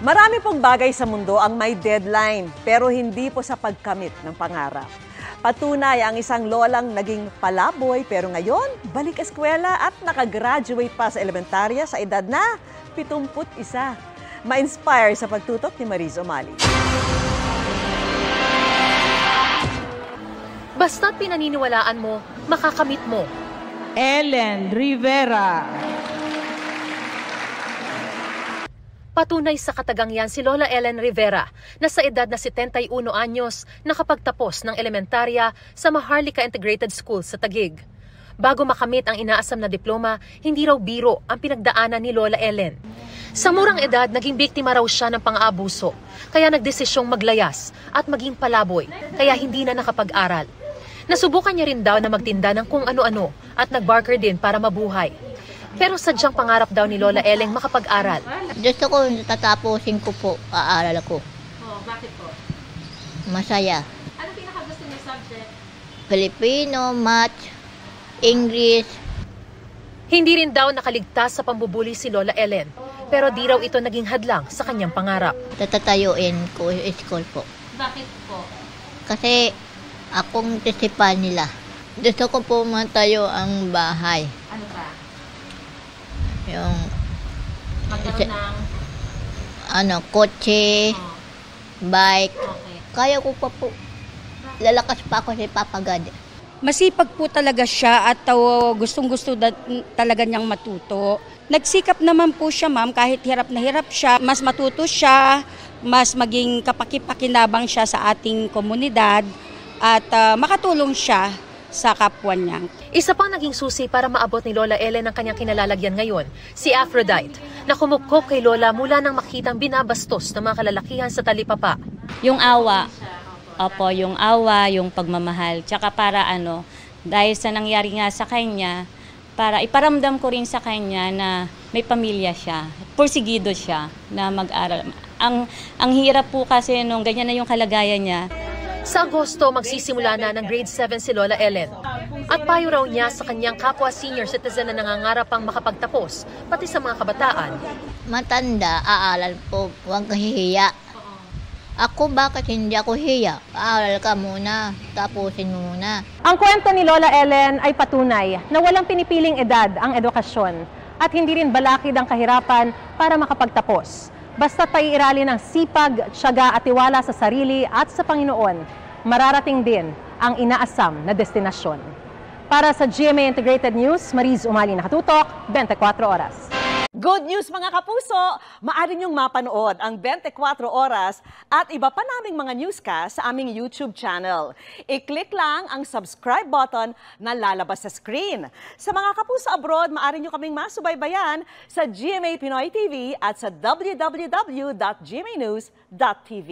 Marami pong bagay sa mundo ang may deadline, pero hindi po sa pagkamit ng pangarap. Patunay ang isang lolang naging palaboy pero ngayon balik eskwela at nakagraduate pa sa elementarya sa edad na 71. Ma-inspire sa pagtutok ni Mariz Umali. Basta't pinaniniwalaan mo, makakamit mo. Ellen Rivera. Patunay sa katagang si Lola Ellen Rivera na sa edad na 71 anyos nakapagtapos ng elementarya sa Maharlika Integrated School sa Taguig. Bago makamit ang inaasam na diploma, hindi raw biro ang pinagdaanan ni Lola Ellen. Sa murang edad, naging biktima raw siya ng pang-aabuso, kaya nagdesisyong maglayas at maging palaboy, kaya hindi na nakapag-aral. Nasubukan niya rin daw na magtinda ng kung ano-ano at nag-barker din para mabuhay. Pero sadyang pangarap daw ni Lola Ellen makapag-aral. Gusto ko, tatapusin ko po, aaral ko. Oh, bakit po? Masaya. Anong pinakagusto niyo subject? Filipino, Math, English. Hindi rin daw nakaligtas sa pambubuli si Lola Ellen, pero di raw ito naging hadlang sa kanyang pangarap. Tatatayuin ko school po. Bakit po? Kasi akong tisipan nila. Gusto ko po matayo ang bahay. Ano ba? Yung Magkaroon ng kotse, bike. okay. Kaya ko pa po. Lalakas pa ako si Papa God. Masipag po talaga siya at gustong-gusto talaga niyang matuto. Nagsikap naman po siya, ma'am, kahit hirap na hirap siya. Mas matuto siya, mas maging kapakipakinabang siya sa ating komunidad at makatulong siya sa kapwa niya. Isa pang naging susi para maabot ni Lola Ellen ang kanyang kinalalagyan ngayon, si Aphrodite, na kumukop kay Lola mula nang makitang binabastos ng mga kalalakihan sa talipapa. Yung awa, opo, yung awa, yung pagmamahal, tsaka para dahil sa nangyari nga sa kanya, para iparamdam ko rin sa kanya na may pamilya siya, porsigido siya na mag-aral. Ang hirap po kasi nung ganyan na yung kalagayan niya. Sa Agosto, magsisimula na ng grade 7 si Lola Ellen. At payo raw niya sa kanyang kapwa senior citizen na nangangarap pang makapagtapos, pati sa mga kabataan. Matanda, aaral po, huwag kahihiya. Ako, bakit hindi ako hiya? Aaral ka muna, tapusin mo muna. Ang kwento ni Lola Ellen ay patunay na walang pinipiling edad ang edukasyon at hindi rin balakid ang kahirapan para makapagtapos. Basta't paiiralin ng sipag, tiyaga at tiwala sa sarili at sa Panginoon, mararating din ang inaasam na destinasyon. Para sa GMA Integrated News, Mariz Umali, nakatutok, 24 oras. Good news mga kapuso! Maaari niyong mapanood ang 24 oras at iba pa naming mga newscast sa aming YouTube channel. I-click lang ang subscribe button na lalabas sa screen. Sa mga kapuso abroad, maaari niyo kaming masubaybayan sa GMA Pinoy TV at sa www.gmanews.tv.